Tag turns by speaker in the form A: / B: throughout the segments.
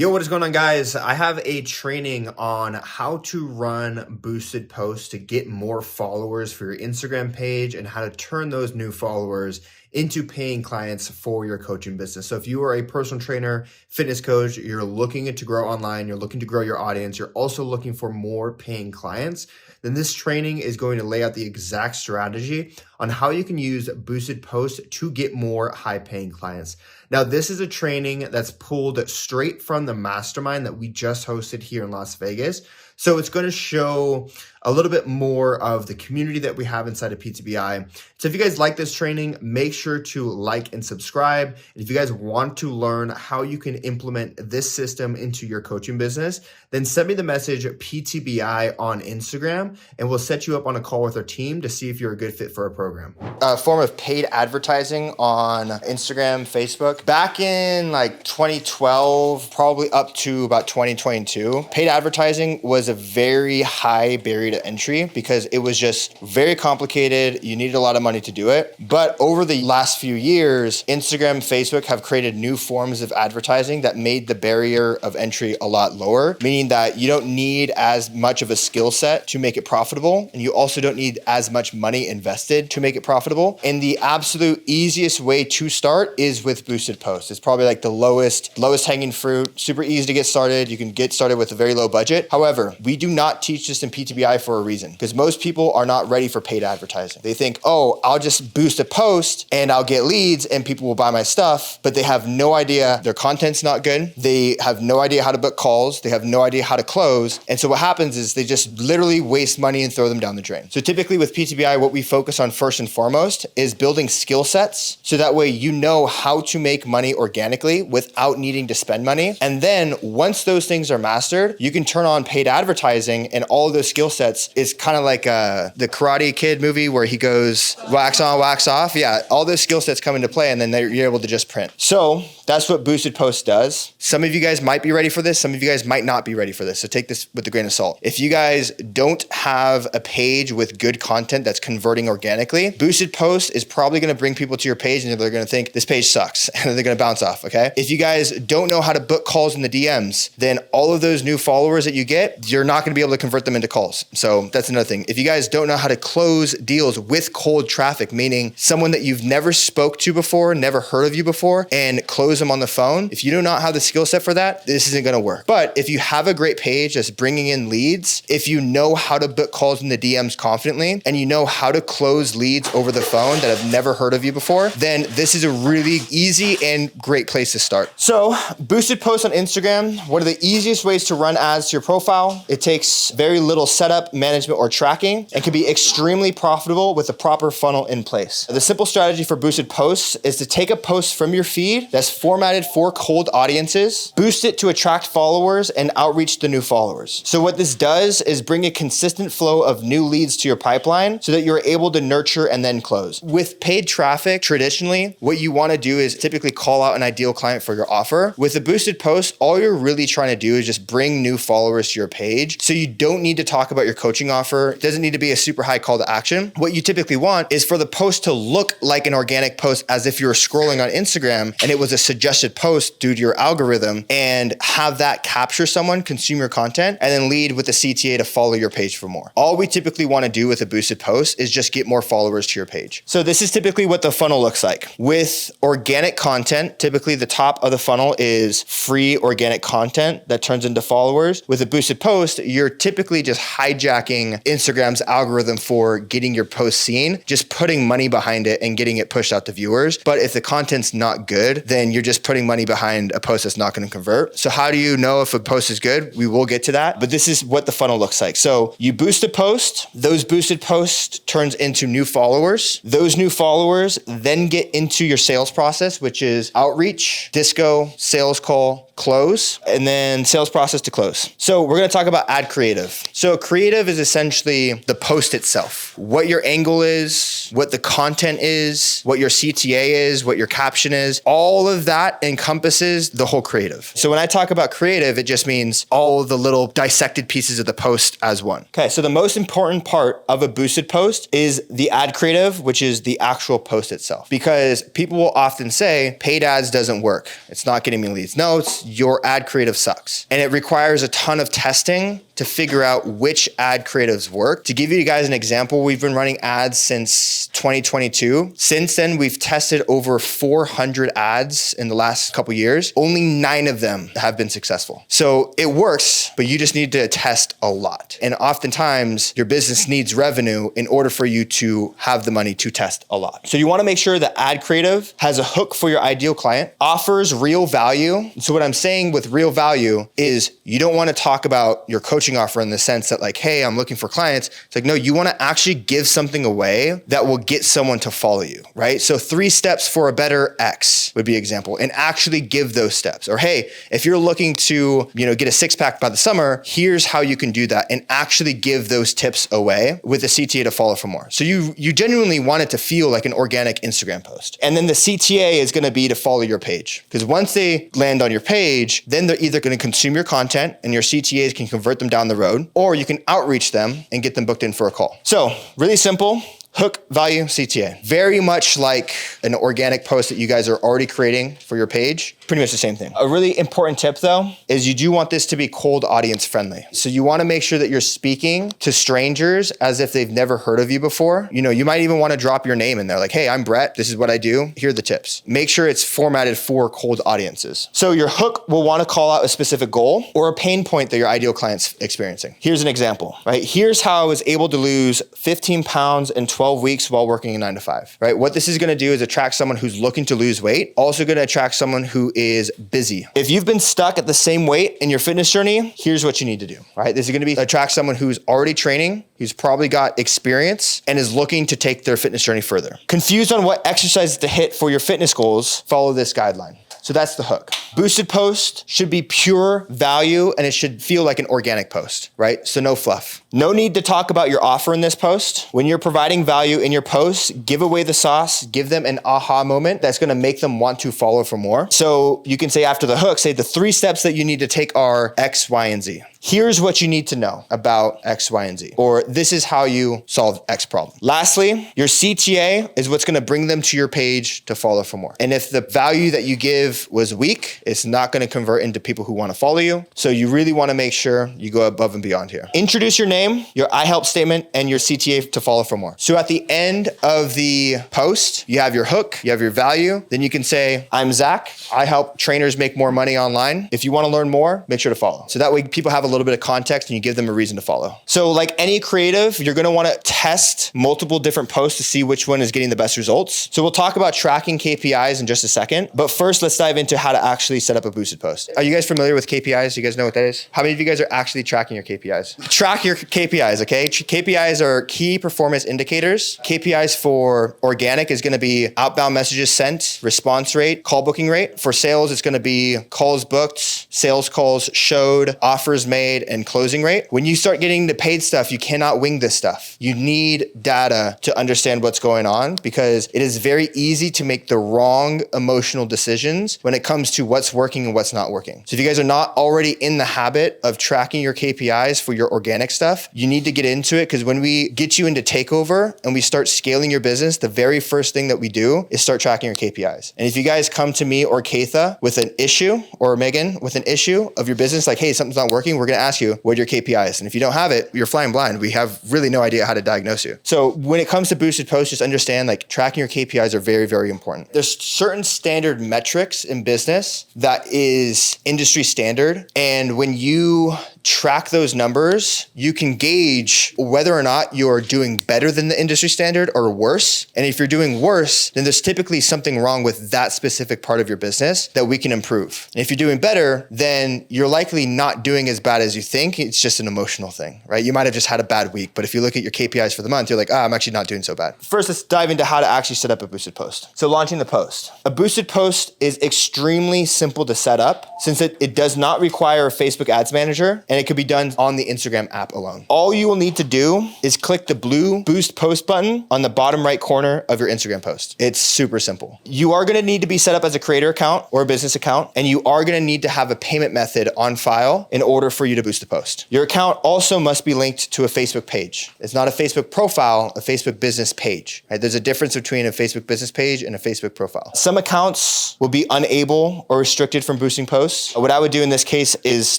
A: Yo, what is going on, guys? I have a training on how to run boosted posts to get more followers for your Instagram page and how to turn those new followers into paying clients for your coaching business. So if you are a personal trainer, fitness coach, you're looking to grow online, you're looking to grow your audience, you're also looking for more paying clients, then this training is going to lay out the exact strategy on how you can use boosted posts to get more high paying clients. Now, this is a training that's pulled straight from the mastermind that we just hosted here in Las Vegas. So it's going to show a little bit more of the community that we have inside of PTBI. So if you guys like this training, make sure to like and subscribe. And if you guys want to learn how you can implement this system into your coaching business, then send me the message PTBI on Instagram, and we'll set you up on a call with our team to see if you're a good fit for our program. A form of paid advertising on Instagram, Facebook. Back in like 2012, probably up to about 2022, paid advertising was a very high barrier to entry because it was just very complicated. You needed a lot of money to do it. But over the last few years, Instagram, Facebook have created new forms of advertising that made the barrier of entry a lot lower, meaning that you don't need as much of a skill set to make it profitable. And you also don't need as much money invested to make it profitable. And the absolute easiest way to start is with boosted posts. It's probably like the lowest hanging fruit, super easy to get started. You can get started with a very low budget. However, we do not teach this in PTBI for a reason, because most people are not ready for paid advertising. They think, oh, I'll just boost a post and I'll get leads and people will buy my stuff, but they have no idea their content's not good. They have no idea how to book calls. They have no idea how to close. And so what happens is they just literally waste money and throw them down the drain. So typically with PTBI, what we focus on first and foremost is building skill sets. So that way you know how to make money organically without needing to spend money. And then once those things are mastered, you can turn on paid advertising, and all of those skill sets is kind of like the Karate Kid movie where he goes wax on, wax off. Yeah, all those skill sets come into play, and then you're able to just print. So that's what boosted posts does. Some of you guys might be ready for this. Some of you guys might not be ready for this. So take this with a grain of salt. If you guys don't have a page with good content that's converting organically, boosted posts is probably going to bring people to your page and they're going to think this page sucks and they're going to bounce off. Okay. If you guys don't know how to book calls in the DMs, then all of those new followers that you get, you're not going to be able to convert them into calls. So that's another thing. If you guys don't know how to close deals with cold traffic, meaning someone that you've never spoke to before, never heard of you before, and close them on the phone, if you do not have the skill set for that, this isn't going to work. But if you have a great page that's bringing in leads, if you know how to book calls in the DMs confidently, and you know how to close leads over the phone that have never heard of you before, then this is a really easy and great place to start. So boosted posts on Instagram, one of the easiest ways to run ads to your profile. It takes very little setup, management, or tracking, and can be extremely profitable with a proper funnel in place. The simple strategy for boosted posts is to take a post from your feed that's formatted for cold audiences, boost it to attract followers, and outreach the new followers. So what this does is bring a consistent flow of new leads to your pipeline so that you're able to nurture and then close. With paid traffic, traditionally, what you want to do is typically call out an ideal client for your offer. With a boosted post, all you're really trying to do is just bring new followers to your page. So you don't need to talk about your coaching offer. It doesn't need to be a super high call to action. What you typically want is for the post to look like an organic post, as if you were scrolling on Instagram and it was a suggested post due to your algorithm, and have that capture someone, consume your content, and then lead with the CTA to follow your page for more. All we typically want to do with a boosted post is just get more followers to your page. So this is typically what the funnel looks like. With organic content, typically the top of the funnel is free organic content that turns into followers. With a boosted post, you're typically just hijacking Instagram's algorithm for getting your post seen, just putting money behind it and getting it pushed out to viewers. But if the content's not good, then you're just putting money behind a post that's not going to convert. So how do you know if a post is good? We will get to that, but this is what the funnel looks like. So you boost a post, those boosted posts turns into new followers. Those new followers then get into your sales process, which is outreach, disco, sales call, close, and then sales process to close. So we're going to talk about ad creative. So creative is essentially the post itself, what your angle is, what the content is, what your CTA is, what your caption is. All of that encompasses the whole creative. So when I talk about creative, it just means all the little dissected pieces of the post as one. Okay, so the most important part of a boosted post is the ad creative, which is the actual post itself. Because people will often say, paid ads doesn't work. It's not getting me leads. No, your ad creative sucks. And it requires a ton of testing to figure out which ad creatives work. To give you guys an example, we've been running ads since 2022. Since then, we've tested over 400 ads in the last couple years. Only 9 of them have been successful. So it works, but you just need to test a lot. And oftentimes, your business needs revenue in order for you to have the money to test a lot. So you wanna make sure the ad creative has a hook for your ideal client, offers real value. So what I'm saying with real value is you don't wanna talk about your coaching offer in the sense that like, hey, I'm looking for clients. It's like, no, you wanna actually give something away that will get someone to follow you, right? So 3 steps for a better X would be an example, and actually give those steps. Or hey, if you're looking to, get a 6-pack by the summer, here's how you can do that, and actually give those tips away with the CTA to follow for more. So you genuinely want it to feel like an organic Instagram post. And then the CTA is gonna be to follow your page. Because once they land on your page, then they're either gonna consume your content and your CTAs can convert them down the road, or you can outreach them and get them booked in for a call. So really simple. Hook, value, CTA. Very much like an organic post that you guys are already creating for your page. Pretty much the same thing. A really important tip though, is you do want this to be cold audience friendly. So you wanna make sure that you're speaking to strangers as if they've never heard of you before. You might even wanna drop your name in there. Like, hey, I'm Brett, this is what I do, here are the tips. Make sure it's formatted for cold audiences. So your hook will wanna call out a specific goal or a pain point that your ideal client's experiencing. Here's an example, right? Here's how I was able to lose 15 pounds in 12 weeks while working a 9 to 5, right? What this is gonna do is attract someone who's looking to lose weight, also gonna attract someone who is busy. If you've been stuck at the same weight in your fitness journey, here's what you need to do, right? This is gonna be attract someone who's already training, who's probably got experience and is looking to take their fitness journey further. Confused on what exercises to hit for your fitness goals, follow this guideline. So that's the hook. Boosted post should be pure value and it should feel like an organic post, right? So no fluff. No need to talk about your offer in this post. When you're providing value in your post, give away the sauce, give them an aha moment that's gonna make them want to follow for more. So you can say after the hook, say the 3 steps that you need to take are X, Y, and Z. Here's what you need to know about X, Y, and Z. Or this is how you solve X problem. Lastly, your CTA is what's gonna bring them to your page to follow for more. And if the value that you give was weak, it's not gonna convert into people who wanna follow you. So you really wanna make sure you go above and beyond here. Introduce your name, your I help statement, and your CTA to follow for more. So at the end of the post, you have your hook, you have your value, then you can say, I'm Zakk, I help trainers make more money online. If you wanna learn more, make sure to follow. So that way people have a little bit of context and you give them a reason to follow. So like any creative, you're gonna wanna test multiple different posts to see which one is getting the best results. So we'll talk about tracking KPIs in just a second, but first let's dive into how to actually set up a boosted post. Are you guys familiar with KPIs? Do you guys know what that is? How many of you guys are actually tracking your KPIs? Track your KPIs, okay? KPIs are key performance indicators. KPIs for organic is gonna be outbound messages sent, response rate, call booking rate. For sales, it's gonna be calls booked, sales calls showed, offers made, and closing rate. When you start getting the paid stuff, you cannot wing this stuff. You need data to understand what's going on because it is very easy to make the wrong emotional decisions when it comes to what's working and what's not working. So if you guys are not already in the habit of tracking your KPIs for your organic stuff, you need to get into it because when we get you into takeover and we start scaling your business, the very first thing that we do is start tracking your KPIs. And if you guys come to me or Keitha with an issue, or Megan with an issue of your business, like, hey, something's not working, we're gonna ask you, what are your KPIs? And if you don't have it, you're flying blind. We have really no idea how to diagnose you. So when it comes to boosted posts, just understand like tracking your KPIs are very, very important. There's certain standard metrics in business that is industry standard. And when you track those numbers, you can gauge whether or not you're doing better than the industry standard or worse. And if you're doing worse, then there's typically something wrong with that specific part of your business that we can improve. And if you're doing better, then you're likely not doing as bad as you think. It's just an emotional thing, right? You might have just had a bad week, but if you look at your KPIs for the month, you're like, I'm actually not doing so bad. First, let's dive into how to actually set up a boosted post. So launching the post. A boosted post is extremely simple to set up since it does not require a Facebook Ads Manager and it could be done on the Instagram app alone. All you will need to do is click the blue boost post button on the bottom right corner of your Instagram post. It's super simple. You are gonna need to be set up as a creator account or a business account, and you are gonna need to have a payment method on file in order for you to boost the post. Your account also must be linked to a Facebook page. It's not a Facebook profile, a Facebook business page, right? There's a difference between a Facebook business page and a Facebook profile. Some accounts will be unable or restricted from boosting posts. What I would do in this case is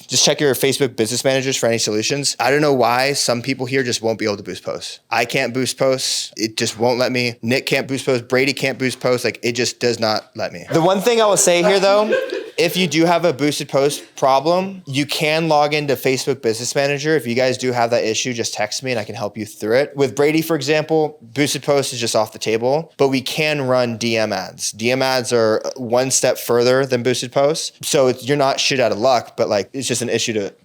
A: just check your Facebook business managers for any solutions. I don't know why some people here just won't be able to boost posts. I can't boost posts. It just won't let me. Nick can't boost posts. Brady can't boost posts. Like, it just does not let me. The one thing I will say here though, if you do have a boosted post problem, you can log into Facebook Business Manager. If you guys do have that issue, just text me and I can help you through it. With Brady, for example, boosted post is just off the table, but we can run DM ads. DM ads are one step further than boosted posts. So you're not shit out of luck, but like it's just an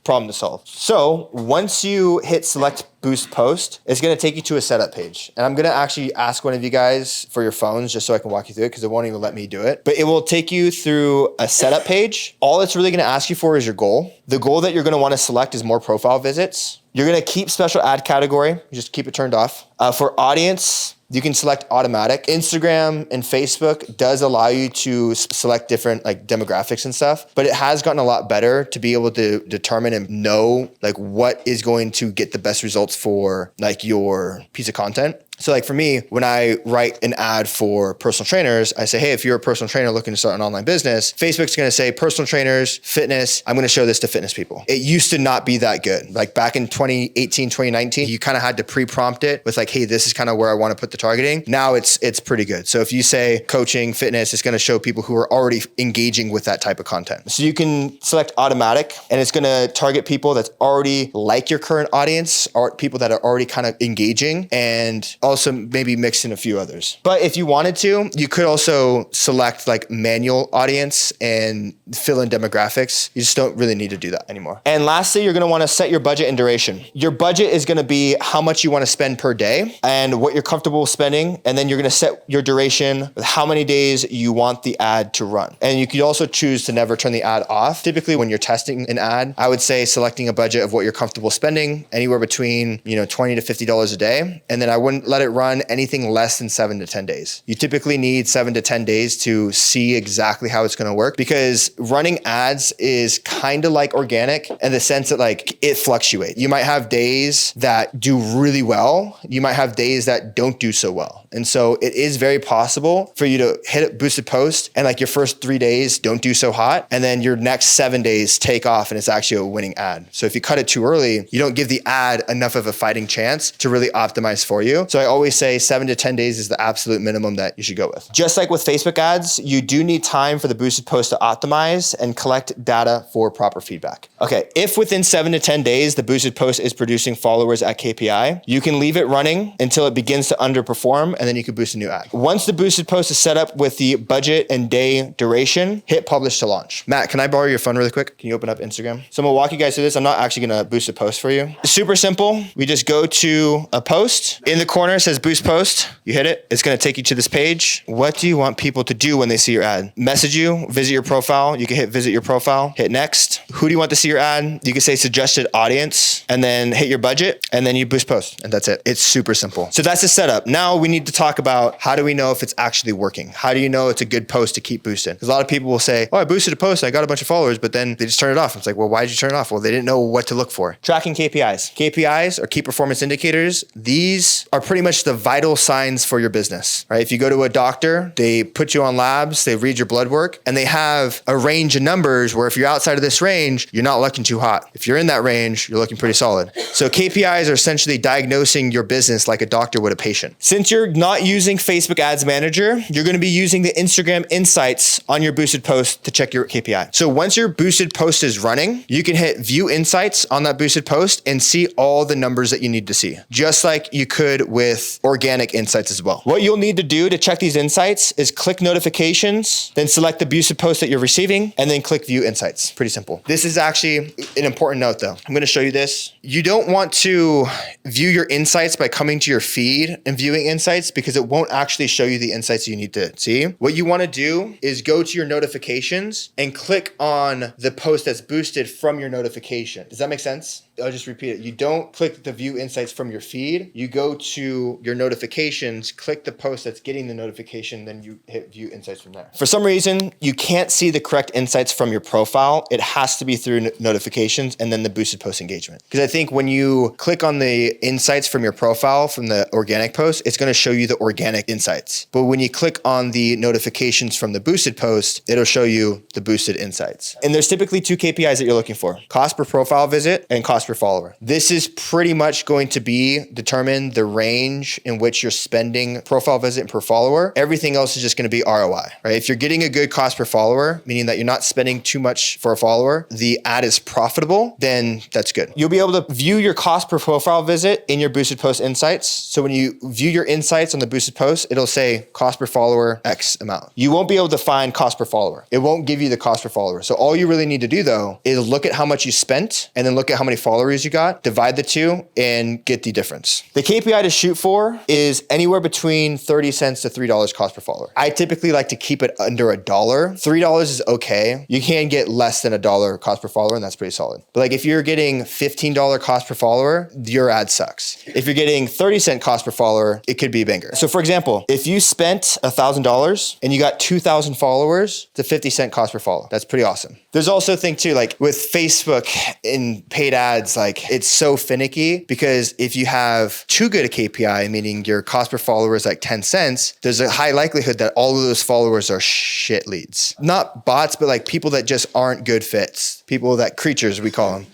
A: problem to solve. So once you hit select boost post, it's going to take you to a setup page. And I'm going to actually ask one of you guys for your phones just so I can walk you through it because it won't even let me do it. But it will take you through a setup page. All it's really going to ask you for is your goal. The goal that you're going to want to select is more profile visits. You're going to keep special ad category. Just keep it turned off. For audience, you can select automatic. Instagram and Facebook does allow you to select different like demographics and stuff, but it has gotten a lot better to be able to determine and know like what is going to get the best results for like your piece of content. So like for me, when I write an ad for personal trainers, I say, hey, if you're a personal trainer looking to start an online business, Facebook's going to say personal trainers, fitness. I'm going to show this to fitness people. It used to not be that good. Like back in 2018, 2019, you kind of had to pre-prompt it with like, hey, this is kind of where I want to put the targeting. Now it's pretty good. So if you say coaching, fitness, it's going to show people who are already engaging with that type of content. So you can select automatic and it's going to target people that's already like your current audience or people that are already kind of engaging and also maybe mix in a few others. But if you wanted to, you could also select like manual audience and fill in demographics. You just don't really need to do that anymore. And lastly, you're gonna wanna set your budget and duration. Your budget is gonna be how much you wanna spend per day and what you're comfortable spending. And then you're gonna set your duration with how many days you want the ad to run. And you could also choose to never turn the ad off. Typically when you're testing an ad, I would say selecting a budget of what you're comfortable spending, anywhere between $20 to $50 a day. And then I wouldn't let it run anything less than 7 to 10 days. You typically need 7 to 10 days to see exactly how it's going to work because running ads is kind of like organic in the sense that like it fluctuates. You might have days that do really well. You might have days that don't do so well. And so it is very possible for you to hit a boosted post and like your first 3 days don't do so hot. And then your next 7 days take off and it's actually a winning ad. So if you cut it too early, you don't give the ad enough of a fighting chance to really optimize for you. So I always say 7 to 10 days is the absolute minimum that you should go with. Just like with Facebook ads, you do need time for the boosted post to optimize and collect data for proper feedback. Okay, if within 7 to 10 days, the boosted post is producing followers at KPI, you can leave it running until it begins to underperform and then you can boost a new ad. Once the boosted post is set up with the budget and day duration, hit publish to launch. Matt, can I borrow your phone really quick? Can you open up Instagram? So I'm gonna walk you guys through this. I'm not actually gonna boost a post for you. It's super simple. We just go to a post. In the corner it says boost post. You hit it. It's gonna take you to this page. What do you want people to do when they see your ad? Message you, visit your profile. You can hit visit your profile, hit next. Who do you want to see your ad? You can say suggested audience and then hit your budget and then you boost post and that's it. It's super simple. So that's the setup. Now we need to talk about how do we know if it's actually working? How do you know it's a good post to keep boosting? Because a lot of people will say, oh, I boosted a post and I got a bunch of followers, but then they just turn it off. It's like, well, why did you turn it off? Well, they didn't know what to look for. Tracking KPIs. KPIs are key performance indicators. These are pretty much the vital signs for your business, right? If you go to a doctor, they put you on labs, they read your blood work, and they have a range of numbers where if you're outside of this range, you're not looking too hot. If you're in that range, you're looking pretty solid. So KPIs are essentially diagnosing your business like a doctor would a patient. Since you're not using Facebook Ads Manager, you're going to be using the Instagram Insights on your boosted post to check your KPI. So once your boosted post is running, you can hit View Insights on that boosted post and see all the numbers that you need to see, just like you could with organic insights as well. What you'll need to do to check these insights is click notifications, then select the boosted post that you're receiving, and then click View Insights. Pretty simple. This is actually an important note though. I'm going to show you this followers. You don't want to view your insights by coming to your feed and viewing insights because it won't actually show you the insights you need to see. What you want to do is go to your notifications and click on the post that's boosted from your notification. Does that make sense? I'll just repeat it. You don't click the view insights from your feed. You go to your notifications, click the post that's getting the notification, then you hit view insights from there. For some reason, you can't see the correct insights from your profile. It has to be through notifications and then the boosted post engagement. Because I think when you click on the insights from your profile from the organic post, it's going to show you the organic insights. But when you click on the notifications from the boosted post, it'll show you the boosted insights. And there's typically 2 KPIs that you're looking for: cost per profile visit and cost per follower. This is pretty much going to determine the range in which you're spending profile visit and per follower. Everything else is just going to be ROI, right? If you're getting a good cost per follower, meaning that you're not spending too much for a follower, the ad is profitable, then that's good. You'll be able to view your cost per profile visit in your boosted post insights. So when you view your insights on the boosted post, it'll say cost per follower X amount. You won't be able to find cost per follower. It won't give you the cost per follower. So all you really need to do though is look at how much you spent and then look at how many followers you got, divide the two and get the difference. The KPI to shoot for is anywhere between 30 cents to $3 cost per follower. I typically like to keep it under $1. $3 is okay. You can get less than $1 cost per follower and that's pretty solid. But like if you're getting $15 cost per follower, your ad sucks. If you're getting 30-cent cost per follower, it could be a banger. So for example, if you spent $1,000 and you got 2,000 followers, it's a 50-cent cost per follow. That's pretty awesome. There's also a thing too, like with Facebook and paid ads, like it's so finicky because if you have too good a KPI, meaning your cost per follower is like 10 cents, there's a high likelihood that all of those followers are shit leads. Not bots, but like people that just aren't good fits. People that creatures, we call them.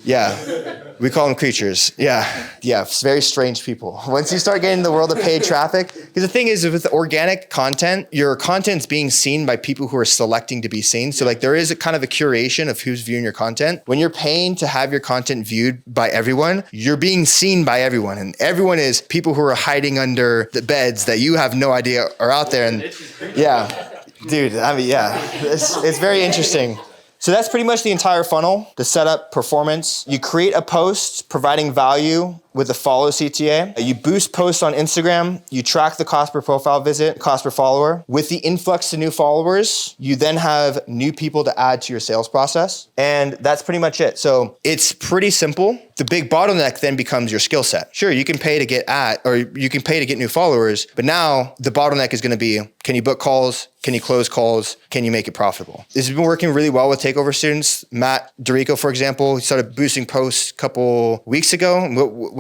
A: Yeah. We call them creatures. Yeah. It's very strange people. Once you start getting in the world of paid traffic, because the thing is with organic content, your content's being seen by people who are selecting to be seen. So like there is a kind of a curation of who's viewing your content. When you're paying to have your content viewed by everyone, you're being seen by everyone. And everyone is people who are hiding under the beds that you have no idea are out there. And yeah, dude, I mean, yeah, it's very interesting. So that's pretty much the entire funnel, the setup, performance. You create a post providing value with a follow CTA. You boost posts on Instagram. You track the cost per profile visit, cost per follower. With the influx to new followers, you then have new people to add to your sales process. And that's pretty much it. So it's pretty simple. The big bottleneck then becomes your skill set. Sure, you can pay to get new followers, but now the bottleneck is going to be, can you book calls? Can you close calls? Can you make it profitable? This has been working really well with takeover students. Matt Dorico, for example, he started boosting posts a couple weeks ago.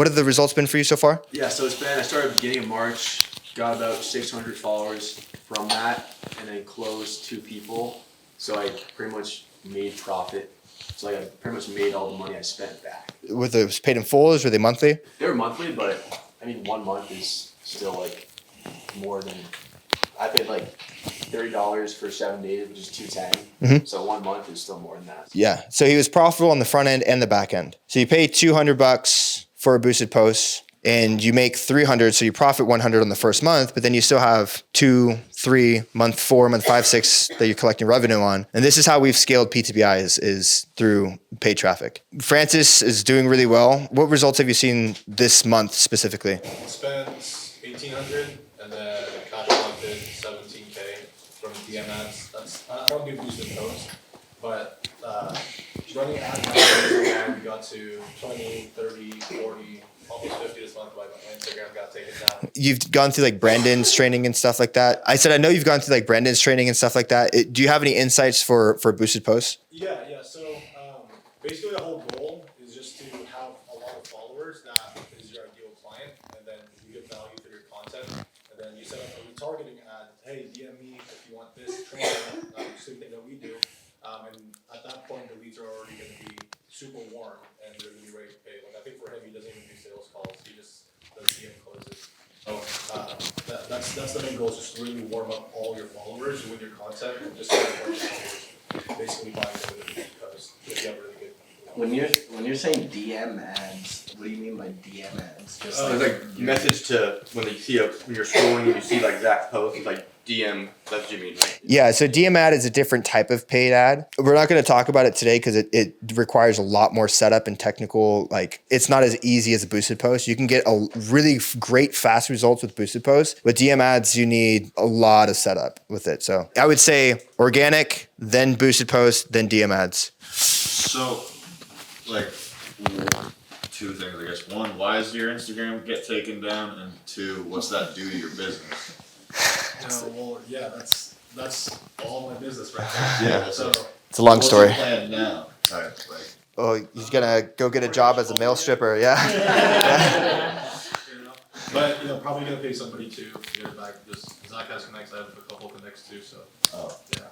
A: What have the results been for you so far?
B: Yeah, so I started beginning of March, got about 600 followers from that, and then closed 2 people. So I pretty much made profit. So I pretty much made all the money I spent back.
A: Were those paid in full or were they monthly?
B: They were monthly, but I mean 1 month is still like more than, I paid like $30 for 7 days, which is $210. Mm-hmm. So 1 month is still more than that.
A: Yeah. So he was profitable on the front end and the back end. So you pay $200 for a boosted post and you make $300. So you profit $100 on the first month, but then you still have 2, 3, month 4, month 5, 6 that you're collecting revenue on. And this is how we've scaled PTBI is through paid traffic. Francis is doing really well. What results have you seen this month specifically?
C: Spent $1,800 and then cash collected $17K from DM ads. I don't do boosted posts, but running ads on Instagram, we got to 20, 30, 40, almost 50 this month, but my Instagram got taken down.
A: You've gone through like Brandon's training and stuff like that. I said, I know you've gone through like Brandon's training and stuff like that. Do you have any insights for boosted posts?
C: Yeah. So basically the whole goal is just to have a lot of followers that is your ideal client, and then you get value through your content, and then you set up a retargeting ad. Hey, DM me if you want this training, same thing that we do. And at that point, the leads are already going to be super warm and they're going to be ready to pay. Like I think for him, he doesn't even do sales calls; he just does DM closes. So that's the main goal: is just to really warm up all your followers with your content and just get a bunch of followers basically buying them with a post if you have really good.
D: When you're saying DM ads, what do you mean by DM ads?
B: Just like message to when they see when you're scrolling and you see like Zakk's post, it's like DM, that's what you mean, right?
A: Yeah, so DM ad is a different type of paid ad. We're not going to talk about it today because it requires a lot more setup and technical. Like, it's not as easy as a boosted post. You can get a really great fast results with boosted posts. With DM ads, you need a lot of setup with it. So I would say organic, then boosted posts, then DM ads.
E: So, like, two things, I guess. One, why does your Instagram get taken down? And two, what's that do to your business?
C: That's all my business right now.
E: Yeah.
C: So
A: It's a long
E: What's
A: story.
E: your plan now? Like,
A: Oh, he's gonna go get a job as a male stripper. Yeah.
C: But probably gonna pay somebody to get it back. Just Zakk has connects. I have a couple connects too. So yeah.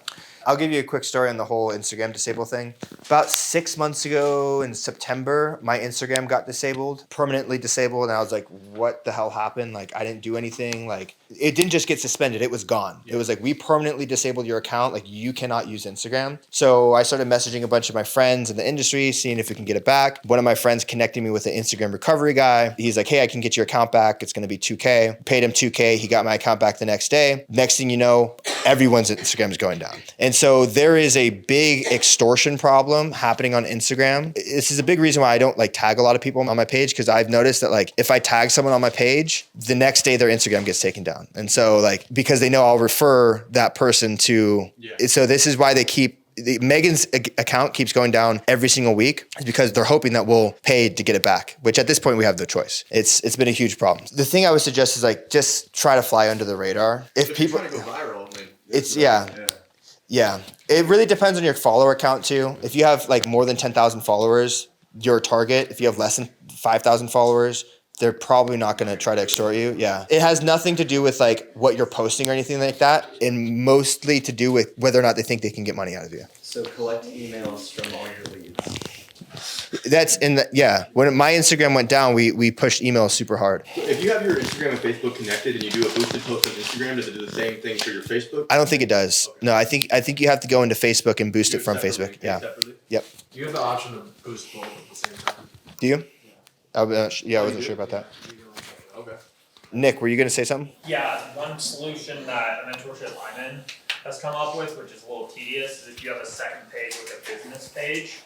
A: I'll give you a quick story on the whole Instagram disable thing. About 6 months ago in September, my Instagram got disabled, permanently disabled. And I was like, what the hell happened? Like, I didn't do anything. Like, it didn't just get suspended. It was gone. It was like, we permanently disabled your account. Like, you cannot use Instagram. So I started messaging a bunch of my friends in the industry, seeing if we can get it back. One of my friends connected me with an Instagram recovery guy. He's like, hey, I can get your account back. It's going to be $2K. Paid him $2K. He got my account back the next day. Next thing you know, everyone's Instagram is going down. And so there is a big extortion problem happening on Instagram. This is a big reason why I don't like tag a lot of people on my page, because I've noticed that like if I tag someone on my page, the next day their Instagram gets taken down. And so like, because they know I'll refer that person to, so this is why they keep, Megan's account keeps going down every single week, is because they're hoping that we'll pay to get it back, which at this point we have no choice. It's been a huge problem. The thing I would suggest is like, just try to fly under the radar. If people,
E: you're trying to go viral, I mean,
A: it's yeah. It really depends on your follower count too. If you have like more than 10,000 followers, your target. If you have less than 5,000 followers, they're probably not going to try to extort you. Yeah. It has nothing to do with like what you're posting or anything like that, and mostly to do with whether or not they think they can get money out of you.
D: So collect emails from all your leads.
A: That's in the, yeah. When my Instagram went down, we pushed emails super hard.
B: If you have your Instagram and Facebook connected and you do a boosted post on Instagram, does it do the same thing for your Facebook?
A: I don't think it does. No, I think you have to go into Facebook and boost it from
B: Separately,
A: Facebook. Yeah.
B: separately?
A: Yep.
C: You have the option to boost both at the same time.
A: Do you? I wasn't sure about that.
B: Okay.
A: Nick, were you going to say something?
F: Yeah, one solution that a mentorship I'm in has come up with, which is a little tedious, is if you have a second page with a business page.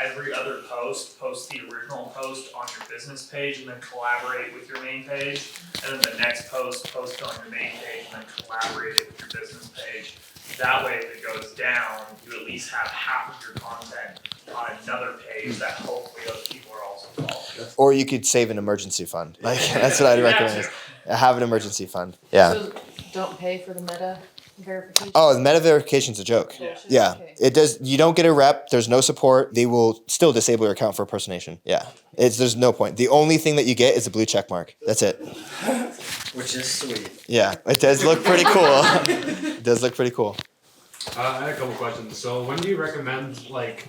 F: Every other post the original post on your business page and then collaborate with your main page. And then the next post on your main page and then collaborate it with your business page. That way, if it goes down, you at least have half of your content on another page that hopefully those people are also following.
A: Or you could save an emergency fund. Like that's what I'd recommend. Is have an emergency fund. Yeah.
G: So don't pay for the meta verification?
A: Oh, the meta verification's a joke.
G: Bullshit?
A: Yeah.
G: Okay.
A: It does. You don't get a rep. There's no support. They will still disable your account for impersonation. Yeah. There's no point. The only thing that you get is a blue check mark. That's it.
D: Which is sweet.
A: Yeah. It does look pretty cool. It does look pretty cool.
H: I had a couple questions. So when do you recommend like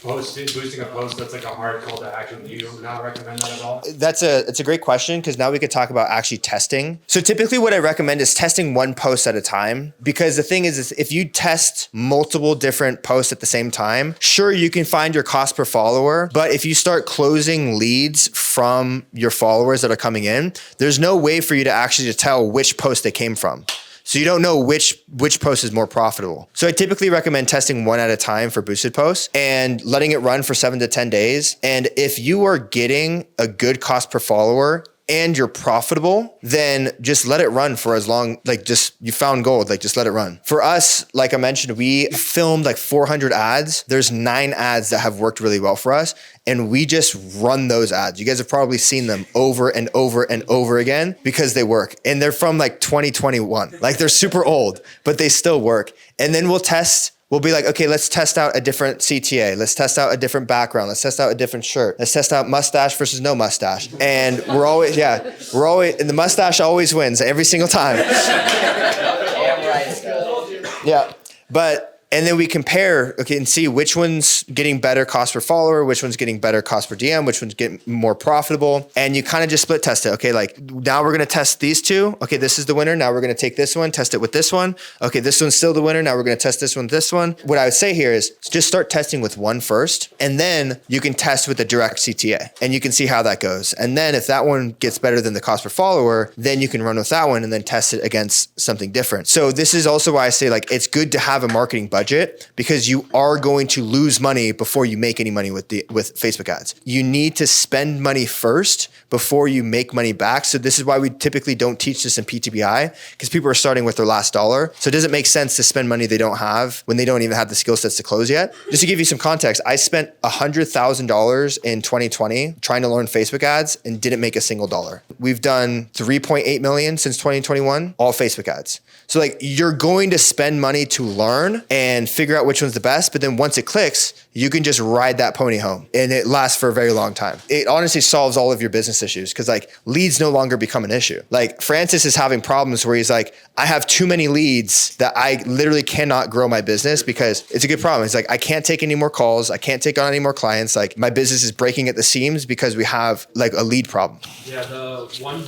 H: boosting a post that's like a hard call to action? Do you not recommend that at all?
A: It's a great question, because now we could talk about actually testing. So typically what I recommend is testing one post at a time, because the thing is if you test multiple different posts at the same time, sure, you can find your cost per follower, but if you start closing leads from your followers that are coming in, there's no way for you to actually tell which post they came from. So you don't know which post is more profitable. So I typically recommend testing one at a time for boosted posts and letting it run for 7 to 10 days. And if you are getting a good cost per follower and you're profitable, then just let it run for as long, like just you found gold, like just let it run. For us, like I mentioned, we filmed like 400 ads. There's 9 ads that have worked really well for us. And we just run those ads. You guys have probably seen them over and over and over again because they work. And they're from like 2021. Like they're super old, but they still work. And then we'll be like, okay, let's test out a different CTA. Let's test out a different background. Let's test out a different shirt. Let's test out mustache versus no mustache. And and the mustache always wins every single time.
D: Damn right.
A: Yeah. But And then we compare, okay, and see which one's getting better cost per follower, which one's getting better cost per DM, which one's getting more profitable. And you kind of just split test it. Okay, like now we're going to test these two. Okay, this is the winner. Now we're going to take this one, test it with this one. Okay, this one's still the winner. Now we're going to test this one with this one. What I would say here is just start testing with one first, and then you can test with a direct CTA and you can see how that goes. And then if that one gets better than the cost per follower, then you can run with that one and then test it against something different. So this is also why I say like it's good to have a marketing budget, because you are going to lose money before you make any money with Facebook ads. You need to spend money first before you make money back. So this is why we typically don't teach this in PTBI, because people are starting with their last dollar. So it doesn't make sense to spend money they don't have when they don't even have the skill sets to close yet. Just to give you some context, I spent $100,000 in 2020 trying to learn Facebook ads and didn't make a single dollar. We've done 3.8 million since 2021, all Facebook ads. So like you're going to spend money to learn and figure out which one's the best, but then once it clicks, you can just ride that pony home and it lasts for a very long time. It honestly solves all of your business issues because like leads no longer become an issue. Like Francis is having problems where he's like, I have too many leads that I literally cannot grow my business because it's a good problem. It's like, I can't take any more calls. I can't take on any more clients. Like my business is breaking at the seams because we have like a lead problem.
H: Yeah, the one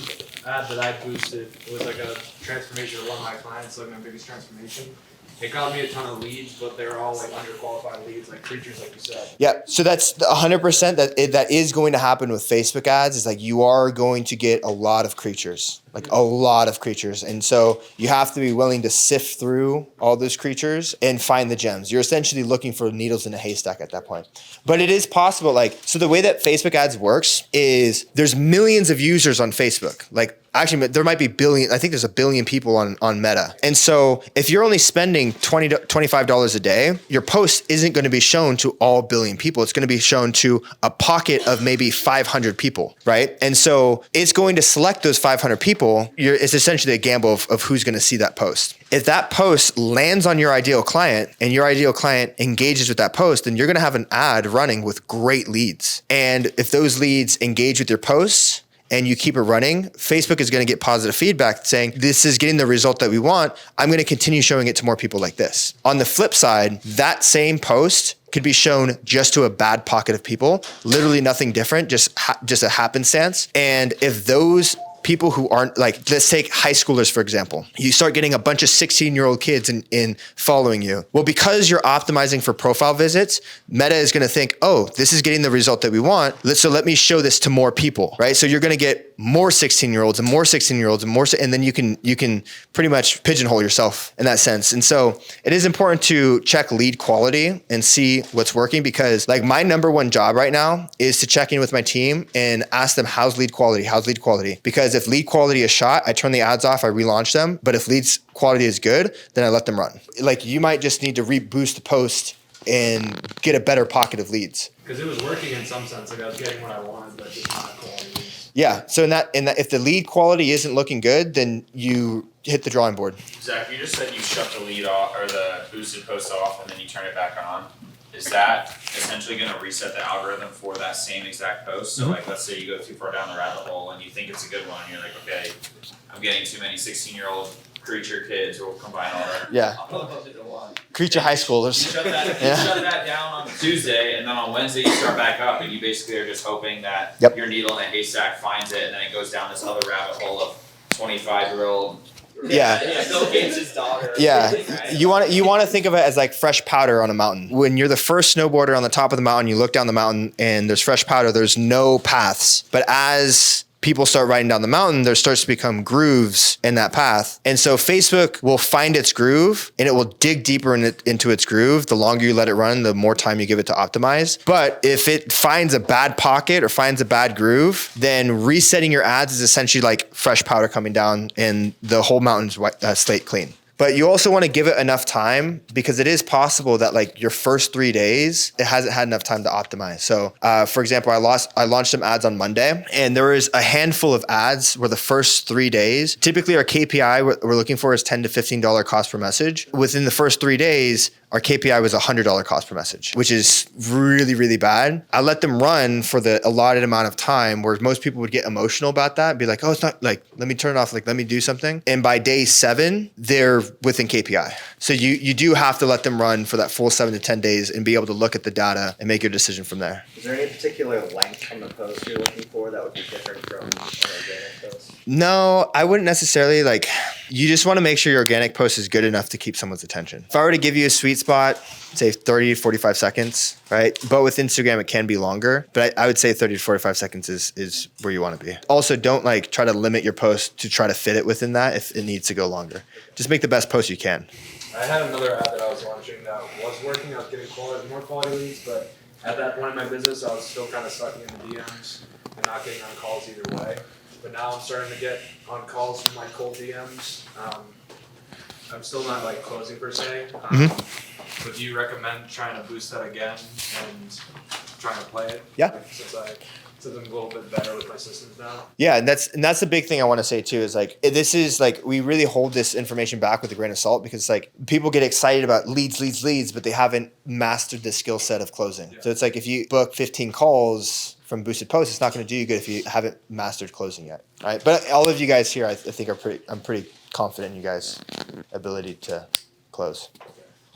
H: ad that I boosted was like a transformation of one of my clients, like my biggest transformation. It got me a ton of leads, but they're all like underqualified leads, like creatures, like you said.
A: Yeah, so that's 100% that is going to happen with Facebook ads. Is like you are going to get a lot of creatures, like a lot of creatures, and so you have to be willing to sift through all those creatures and find the gems. You're essentially looking for needles in a haystack at that point. But it is possible, like, so the way that Facebook ads works is there's millions of users on Facebook, like. Actually, there might be billion. I think there's a billion people on Meta. And so if you're only spending $20 to $25 a day, your post isn't going to be shown to all billion people. It's going to be shown to a pocket of maybe 500 people, right? And so it's going to select those 500 people. It's essentially a gamble of who's going to see that post. If that post lands on your ideal client and your ideal client engages with that post, then you're going to have an ad running with great leads. And if those leads engage with your posts, and you keep it running, Facebook is going to get positive feedback saying, this is getting the result that we want. I'm going to continue showing it to more people like this. On the flip side, that same post could be shown just to a bad pocket of people, literally nothing different, just a happenstance. And if those people who aren't, like, let's take high schoolers, for example. You start getting a bunch of 16-year-old kids in following you. Well, because you're optimizing for profile visits, Meta is going to think, oh, this is getting the result that we want. So let me show this to more people, right? So you're going to get more 16-year-olds and more 16-year-olds and more, and then you can pretty much pigeonhole yourself in that sense. And so it is important to check lead quality and see what's working, because like my number one job right now is to check in with my team and ask them, how's lead quality? How's lead quality? Because if lead quality is shot, I turn the ads off, I relaunch them. But if leads quality is good, then I let them run. Like you might just need to reboost the post and get a better pocket of leads.
H: Because it was working in some sense, like I was getting what I wanted, but just not quality leads.
A: Yeah. So in that, if the lead quality isn't looking good, then you hit the drawing board.
I: Zach, you just said you shut the lead off or the boosted post off and then you turn it back on. Is that essentially going to reset the algorithm for that same exact post? So like, let's say you go too far down the rabbit hole and you think it's a good one. You're like, okay, I'm getting too many 16-year-old creature kids, or we'll combine all that.
A: Yeah. Creature high schoolers.
I: You shut that down on Tuesday, and then on Wednesday you start back up, and you basically are just hoping that your needle in a haystack finds it, and then it goes down this other rabbit hole of 25-year-old.
B: Bill Gates' daughter.
A: Yeah, you want to think of it as like fresh powder on a mountain. When you're the first snowboarder on the top of the mountain, you look down the mountain and there's fresh powder. There's no paths, but as people start riding down the mountain, there starts to become grooves in that path. And so Facebook will find its groove and it will dig deeper into its groove. The longer you let it run, the more time you give it to optimize. But if it finds a bad pocket or finds a bad groove, then resetting your ads is essentially like fresh powder coming down and the whole mountain's slate clean. But you also want to give it enough time, because it is possible that like your first 3 days, it hasn't had enough time to optimize. So for example, I launched some ads on Monday, and there was a handful of ads where the first 3 days, typically our KPI we're looking for is $10 to $15 cost per message. Within the first 3 days, our KPI was $100 cost per message, which is really, really bad. I let them run for the allotted amount of time where most people would get emotional about that and be like, oh, it's not like, let me turn it off. Like, let me do something. And by day 7, they're within KPI. So you do have to let them run for that full 7 to 10 days and be able to look at the data and make your decision from there.
D: Is there any particular length on the post you're looking for that would be different from an organic post?
A: No, I wouldn't necessarily. Like, you just want to make sure your organic post is good enough to keep someone's attention. If I were to give you a sweet spot, say 30 to 45 seconds, right? But with Instagram, it can be longer. But I would say 30 to 45 seconds is where you want to be. Also, don't like try to limit your post to try to fit it within that if it needs to go longer. Just make the best post you can.
H: I had another ad that I was launching that was working. I was getting more quality leads, but at that point in my business, I was still kind of stuck in the DMs and not getting on calls either way. But now I'm starting to get on calls from my cold DMs. I'm still not like closing per se. But do you recommend trying to boost that again and trying to play it?
A: Yeah.
H: Like, since I'm a little bit better with my systems now.
A: Yeah, and that's the big thing I want to say too is like this is like we really hold this information back with a grain of salt because like people get excited about leads, but they haven't mastered the skill set of closing.
H: Yeah.
A: So it's like if you book 15 calls from boosted posts, it's not going to do you good if you haven't mastered closing yet. All right, but all of you guys here, I think I'm pretty confident in you guys' ability to close.